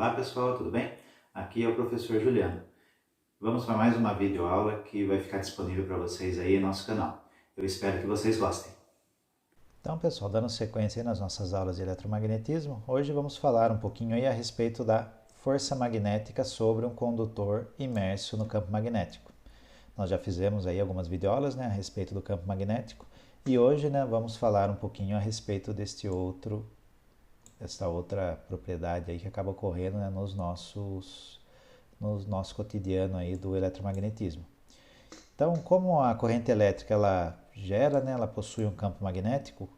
Olá pessoal, tudo bem? Aqui é o professor Juliano. Vamos para mais uma videoaula que vai ficar disponível para vocês aí no nosso canal. Eu espero que vocês gostem. Então, pessoal, dando sequência aí nas nossas aulas de eletromagnetismo, hoje vamos falar um pouquinho aí a respeito da força magnética sobre um condutor imerso no campo magnético. Nós já fizemos aí algumas videoaulas, né, a respeito do campo magnético e hoje, né, vamos falar um pouquinho a respeito desta outra propriedade aí que acaba ocorrendo, né, no nosso cotidiano aí do eletromagnetismo. Então, como a corrente elétrica ela gera, né, ela possui um campo magnético,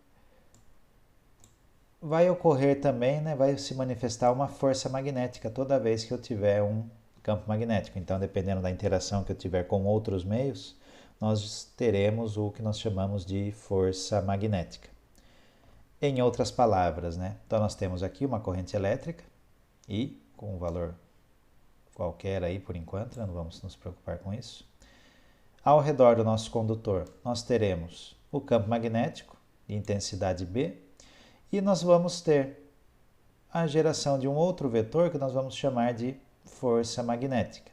vai ocorrer também, né, vai se manifestar uma força magnética toda vez que eu tiver um campo magnético. Então, dependendo da interação que eu tiver com outros meios, nós teremos o que nós chamamos de força magnética. Em outras palavras, né, então nós temos aqui uma corrente elétrica e com um valor qualquer aí por enquanto, não vamos nos preocupar com isso. Ao redor do nosso condutor, nós teremos o campo magnético de intensidade B e nós vamos ter a geração de um outro vetor que nós vamos chamar de força magnética.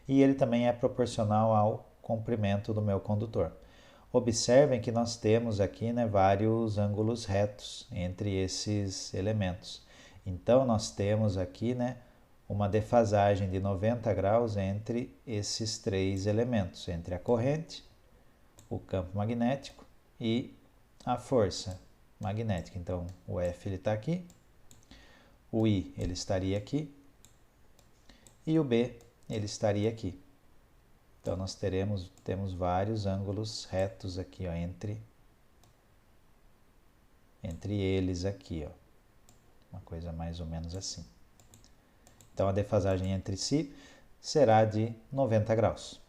E ele também é proporcional ao comprimento do meu condutor. Observem que nós temos aqui, né, vários ângulos retos entre esses elementos. Então, nós temos aqui, né, uma defasagem de 90 graus entre esses três elementos, entre a corrente, o campo magnético e a força magnética. Então, o F está aqui, o I ele estaria aqui e o B ele estaria aqui. Então, nós temos vários ângulos retos aqui, ó, entre eles aqui, ó. Uma coisa mais ou menos assim. Então, a defasagem entre si será de 90 graus,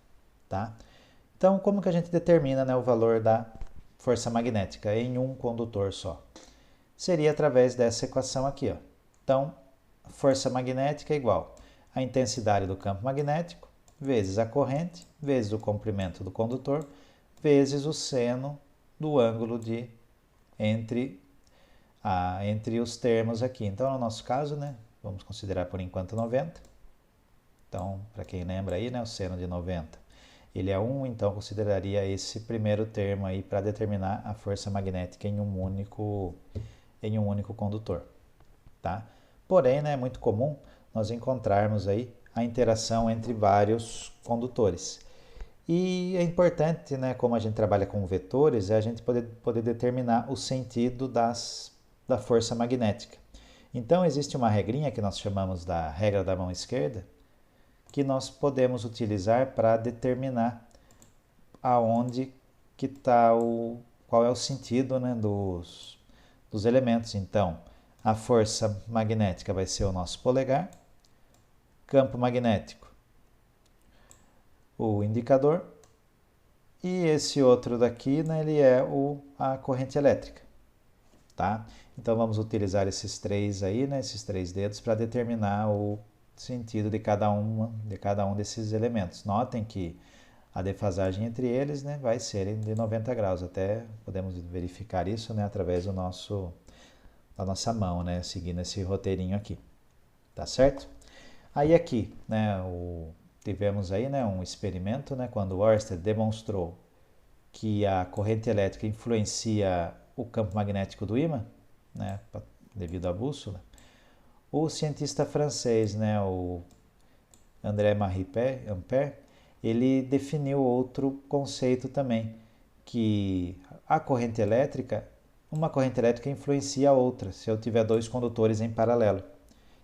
tá? Então, como que a gente determina, né, o valor da força magnética em um condutor só? Seria através dessa equação aqui, ó. Então, a força magnética é igual à intensidade do campo magnético vezes a corrente, vezes o comprimento do condutor, vezes o seno do ângulo entre os termos aqui. Então, no nosso caso, né, vamos considerar por enquanto 90. Então, para quem lembra aí, né, o seno de 90, ele é 1, então consideraria esse primeiro termo aí para determinar a força magnética em um único condutor, tá? Porém, né, é muito comum nós encontrarmos aí a interação entre vários condutores. E é importante, né, como a gente trabalha com vetores, é a gente poder determinar o sentido da força magnética. Então, existe uma regrinha que nós chamamos da regra da mão esquerda, que nós podemos utilizar para determinar aonde que está qual é o sentido, né, dos elementos. Então, a força magnética vai ser o nosso polegar, campo magnético, o indicador, e esse outro daqui, né, ele é a corrente elétrica, tá? Então vamos utilizar esses três aí, né, esses três dedos para determinar o sentido de cada um desses elementos. Notem que a defasagem entre eles, né, vai ser de 90 graus. Até podemos verificar isso, né, através da nossa mão, né, seguindo esse roteirinho aqui. Tá certo? Aí aqui, né, tivemos aí, né, um experimento, né, quando Ørsted demonstrou que a corrente elétrica influencia o campo magnético do ímã, né, devido à bússola. O cientista francês, né, o André-Marie Ampère, ele definiu outro conceito também, que uma corrente elétrica influencia a outra, se eu tiver dois condutores em paralelo.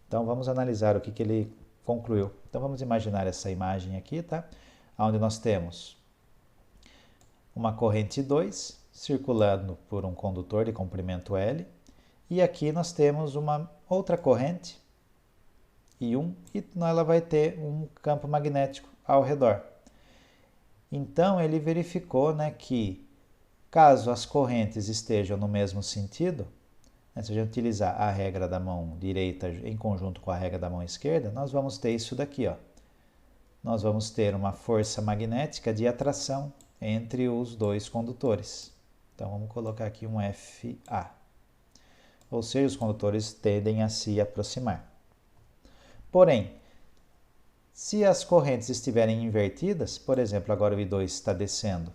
Então vamos analisar o que ele concluiu. Então vamos imaginar essa imagem aqui, tá? Onde nós temos uma corrente 2 circulando por um condutor de comprimento L, e aqui nós temos uma outra corrente, I1, e ela vai ter um campo magnético ao redor. Então ele verificou, né, que caso as correntes estejam no mesmo sentido, né, se a gente utilizar a regra da mão direita em conjunto com a regra da mão esquerda, nós vamos ter isso daqui, ó. Nós vamos ter uma força magnética de atração entre os dois condutores. Então vamos colocar aqui um FA. Ou seja, os condutores tendem a se aproximar. Porém, se as correntes estiverem invertidas, por exemplo, agora o I2 está descendo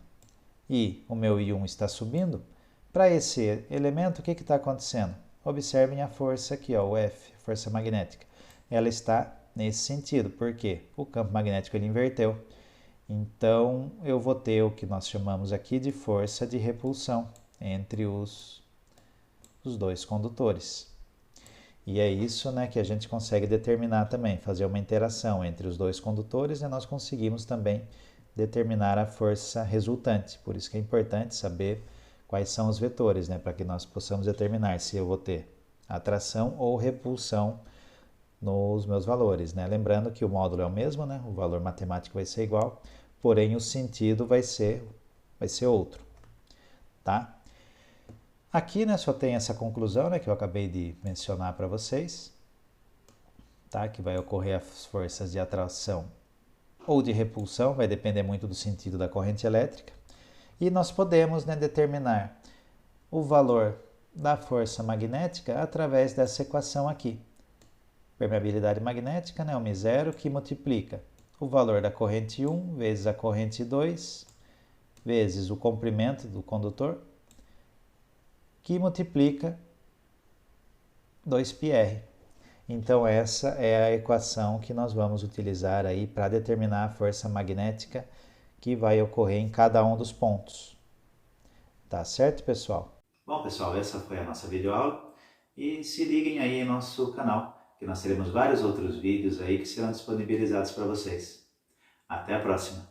e o meu I1 está subindo, para esse elemento, o que está acontecendo? Observem a força aqui, ó, o F, força magnética. Ela está nesse sentido, porque o campo magnético ele inverteu. Então, eu vou ter o que nós chamamos aqui de força de repulsão entre os dois condutores. E é isso, né, que a gente consegue determinar também, fazer uma interação entre os dois condutores e nós conseguimos também determinar a força resultante. Por isso que é importante saber quais são os vetores, né, para que nós possamos determinar se eu vou ter atração ou repulsão nos meus valores, né? Lembrando que o módulo é o mesmo, né? O valor matemático vai ser igual, porém o sentido vai ser outro, tá? Aqui, né, só tem essa conclusão, né, que eu acabei de mencionar para vocês, tá? Que vai ocorrer as forças de atração ou de repulsão, vai depender muito do sentido da corrente elétrica. E nós podemos, né, determinar o valor da força magnética através dessa equação aqui. Permeabilidade magnética, né, μ0, que multiplica o valor da corrente 1 vezes a corrente 2 vezes o comprimento do condutor, que multiplica 2πr. Então essa é a equação que nós vamos utilizar aí para determinar a força magnética que vai ocorrer em cada um dos pontos. Tá certo, pessoal? Bom, pessoal, essa foi a nossa videoaula e se liguem aí em nosso canal, que nós teremos vários outros vídeos aí que serão disponibilizados para vocês. Até a próxima!